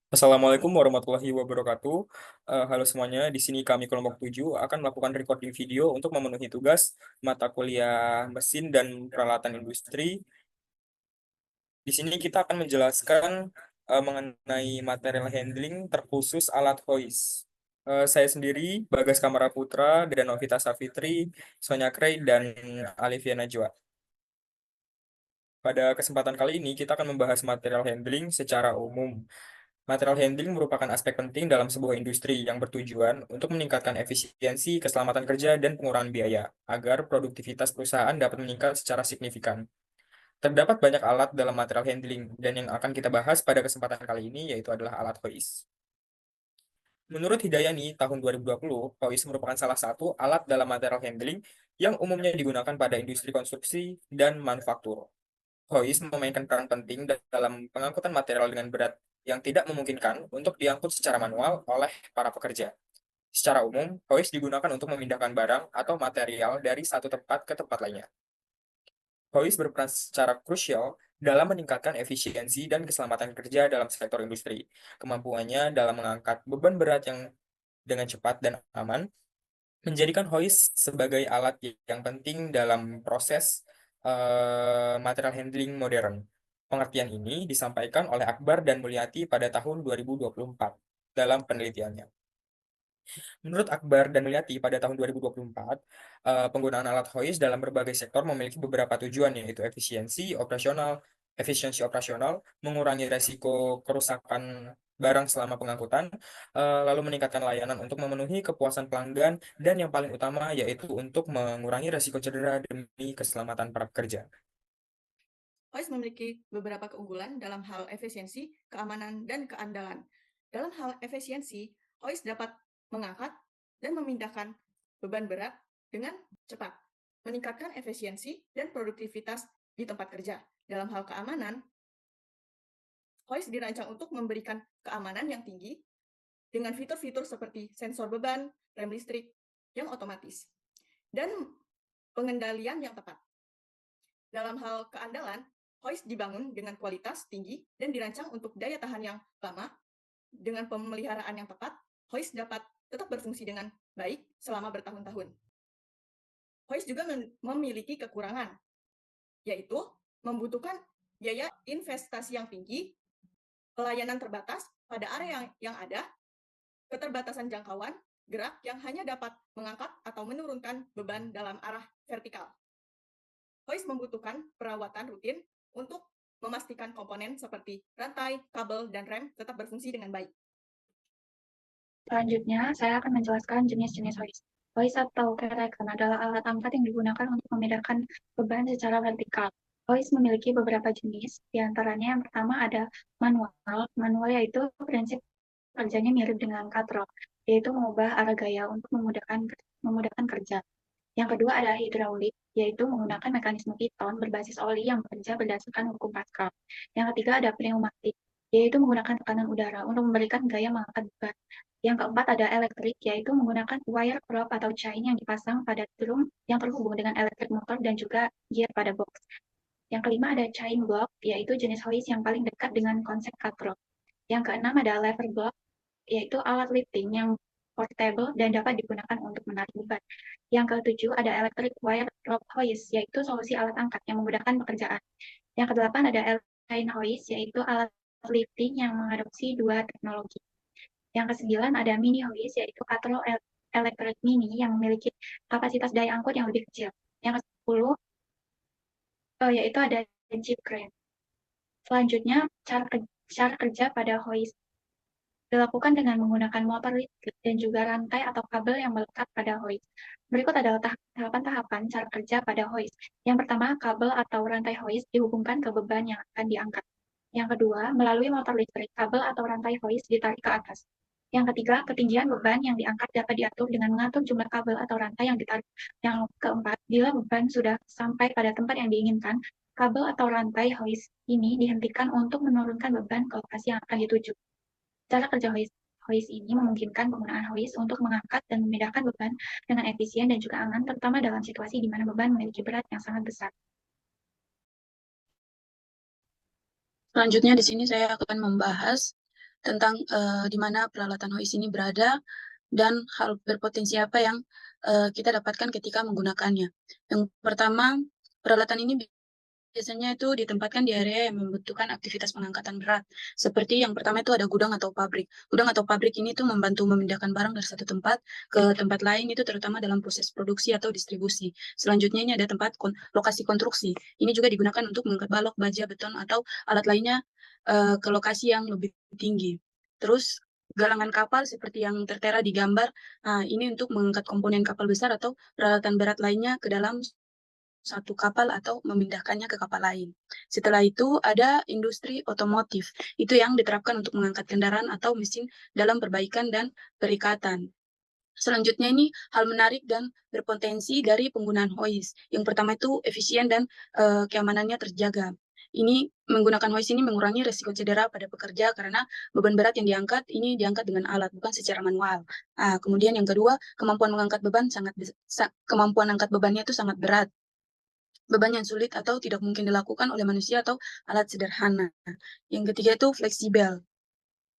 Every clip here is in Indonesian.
Assalamualaikum warahmatullahi wabarakatuh. Halo semuanya, di sini kami kelompok 7 akan melakukan recording video untuk memenuhi tugas mata kuliah mesin dan peralatan industri. Di sini kita akan menjelaskan mengenai material handling terkhusus alat hoist. Saya sendiri, Bagas Kamara Putra, dan Novita Savitri, Sonya Krei, dan Alivia Najwa. Pada kesempatan kali ini, kita akan membahas material handling secara umum. Material handling merupakan aspek penting dalam sebuah industri yang bertujuan untuk meningkatkan efisiensi, keselamatan kerja, dan pengurangan biaya, agar produktivitas perusahaan dapat meningkat secara signifikan. Terdapat banyak alat dalam material handling, dan yang akan kita bahas pada kesempatan kali ini yaitu adalah alat hoist. Menurut Hidayani, tahun 2020, hoist merupakan salah satu alat dalam material handling yang umumnya digunakan pada industri konstruksi dan manufaktur. Hoist memainkan peran penting dalam pengangkutan material dengan berat yang tidak memungkinkan untuk diangkut secara manual oleh para pekerja. Secara umum, hoist digunakan untuk memindahkan barang atau material dari satu tempat ke tempat lainnya. Hoist berperan secara krusial dalam meningkatkan efisiensi dan keselamatan kerja dalam sektor industri. Kemampuannya dalam mengangkat beban berat yang dengan cepat dan aman menjadikan hoist sebagai alat yang penting dalam proses material handling modern. Pengertian ini disampaikan oleh Akbar dan Mulyati pada tahun 2024 dalam penelitiannya. Menurut Akbar dan Mulyati pada tahun 2024, penggunaan alat hoist dalam berbagai sektor memiliki beberapa tujuan, yaitu efisiensi operasional, mengurangi resiko kerusakan barang selama pengangkutan, lalu meningkatkan layanan untuk memenuhi kepuasan pelanggan, dan yang paling utama yaitu untuk mengurangi resiko cedera demi keselamatan para pekerja. OIS memiliki beberapa keunggulan dalam hal efisiensi, keamanan, dan keandalan. Dalam hal efisiensi, OIS dapat mengangkat dan memindahkan beban berat dengan cepat, meningkatkan efisiensi dan produktivitas di tempat kerja. Dalam hal keamanan, OIS dirancang untuk memberikan keamanan yang tinggi dengan fitur-fitur seperti sensor beban, rem listrik yang otomatis, dan pengendalian yang tepat. Dalam hal keandalan, hoist dibangun dengan kualitas tinggi dan dirancang untuk daya tahan yang lama. Dengan pemeliharaan yang tepat, hoist dapat tetap berfungsi dengan baik selama bertahun-tahun. Hoist juga memiliki kekurangan, yaitu membutuhkan biaya investasi yang tinggi, pelayanan terbatas pada area yang ada, keterbatasan jangkauan, gerak yang hanya dapat mengangkat atau menurunkan beban dalam arah vertikal. Hoist membutuhkan perawatan rutin untuk memastikan komponen seperti rantai, kabel, dan rem tetap berfungsi dengan baik. Selanjutnya, saya akan menjelaskan jenis-jenis hoist. Hoist atau kereken adalah alat angkat yang digunakan untuk memindahkan beban secara vertikal. Hoist memiliki beberapa jenis, di antaranya yang pertama ada manual. Manual yaitu prinsip kerjanya mirip dengan katrol, yaitu mengubah arah gaya untuk memudahkan kerja. Yang kedua ada hidraulik, yaitu menggunakan mekanisme piton berbasis oli yang bekerja berdasarkan hukum Pascal. Yang ketiga ada pneumatik, yaitu menggunakan tekanan udara untuk memberikan gaya mengangkat beban. Yang keempat ada elektrik, yaitu menggunakan wire prop atau chain yang dipasang pada drum yang terhubung dengan elektrik motor dan juga gear pada box. Yang kelima ada chain block, yaitu jenis hoist yang paling dekat dengan konsep cut. Yang keenam ada lever block, yaitu alat lifting yang portable dan dapat digunakan untuk menarik beban. Yang ketujuh ada electric wire rope hoist, yaitu solusi alat angkat yang memudahkan pekerjaan. Yang kedelapan ada airline hoist, yaitu alat lifting yang mengadopsi dua teknologi. Yang kesembilan ada mini hoist, yaitu katrol electric mini yang memiliki kapasitas daya angkut yang lebih kecil. Yang ke-10 yaitu ada jeep crane. Selanjutnya, cara kerja pada hoist dilakukan dengan menggunakan motor listrik dan juga rantai atau kabel yang melekat pada hoist. Berikut adalah tahapan-tahapan cara kerja pada hoist. Yang pertama, kabel atau rantai hoist dihubungkan ke beban yang akan diangkat. Yang kedua, melalui motor listrik, kabel atau rantai hoist ditarik ke atas. Yang ketiga, ketinggian beban yang diangkat dapat diatur dengan mengatur jumlah kabel atau rantai yang ditarik. Yang keempat, bila beban sudah sampai pada tempat yang diinginkan, kabel atau rantai hoist ini dihentikan untuk menurunkan beban ke lokasi yang akan dituju. Cara kerja hoist ini memungkinkan penggunaan hoist untuk mengangkat dan memindahkan beban dengan efisien dan juga aman, terutama dalam situasi di mana beban memiliki berat yang sangat besar. Selanjutnya di sini saya akan membahas tentang di mana peralatan hoist ini berada dan hal berpotensi apa yang kita dapatkan ketika menggunakannya. Yang pertama, peralatan ini biasanya itu ditempatkan di area yang membutuhkan aktivitas pengangkatan berat. Seperti yang pertama itu ada gudang atau pabrik. Gudang atau pabrik ini tuh membantu memindahkan barang dari satu tempat ke tempat lain, itu terutama dalam proses produksi atau distribusi. Selanjutnya ini ada tempat lokasi konstruksi. Ini juga digunakan untuk mengangkat balok, baja, beton, atau alat lainnya ke lokasi yang lebih tinggi. Terus galangan kapal seperti yang tertera di gambar, ini untuk mengangkat komponen kapal besar atau peralatan berat lainnya ke dalam satu kapal atau memindahkannya ke kapal lain. Setelah itu ada industri otomotif. Itu yang diterapkan untuk mengangkat kendaraan atau mesin dalam perbaikan dan perikatan. Selanjutnya ini hal menarik dan berpotensi dari penggunaan hoist. Yang pertama itu efisien dan keamanannya terjaga. Ini menggunakan hoist ini mengurangi resiko cedera pada pekerja karena beban berat yang diangkat ini diangkat dengan alat bukan secara manual. Kemudian yang kedua, kemampuan mengangkat beban kemampuan angkat bebannya itu sangat berat. Beban yang sulit atau tidak mungkin dilakukan oleh manusia atau alat sederhana. Yang ketiga itu fleksibel.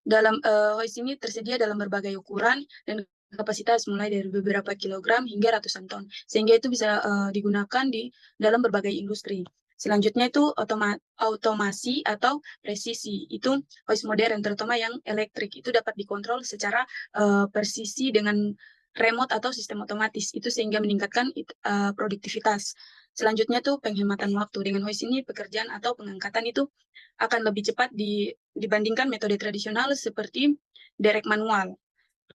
Dalam hoist ini tersedia dalam berbagai ukuran dan kapasitas mulai dari beberapa kilogram hingga ratusan ton, sehingga itu bisa digunakan di dalam berbagai industri. Selanjutnya itu otomasi atau presisi. Itu hoist modern, terutama yang elektrik, itu dapat dikontrol secara presisi dengan remote atau sistem otomatis. Itu sehingga meningkatkan produktivitas. Selanjutnya tuh penghematan waktu. Dengan hoist ini pekerjaan atau pengangkatan itu akan lebih cepat dibandingkan metode tradisional seperti derek manual.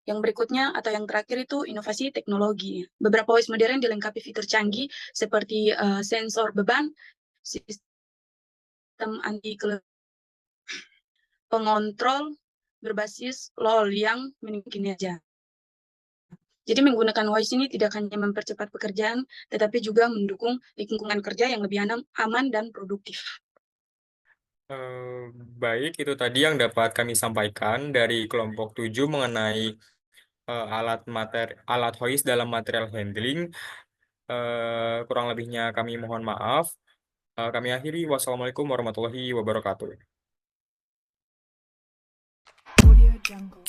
Yang berikutnya atau yang terakhir itu inovasi teknologi. Beberapa hoist modern dilengkapi fitur canggih seperti sensor beban, sistem anti pengontrol berbasis LOL yang meningkatkan kinerja. Jadi menggunakan hoist ini tidak hanya mempercepat pekerjaan, tetapi juga mendukung lingkungan kerja yang lebih aman dan produktif. Baik, itu tadi yang dapat kami sampaikan dari kelompok 7 mengenai alat hoist dalam material handling. Kurang lebihnya kami mohon maaf. Kami akhiri. Wassalamualaikum warahmatullahi wabarakatuh. Audio Jungle.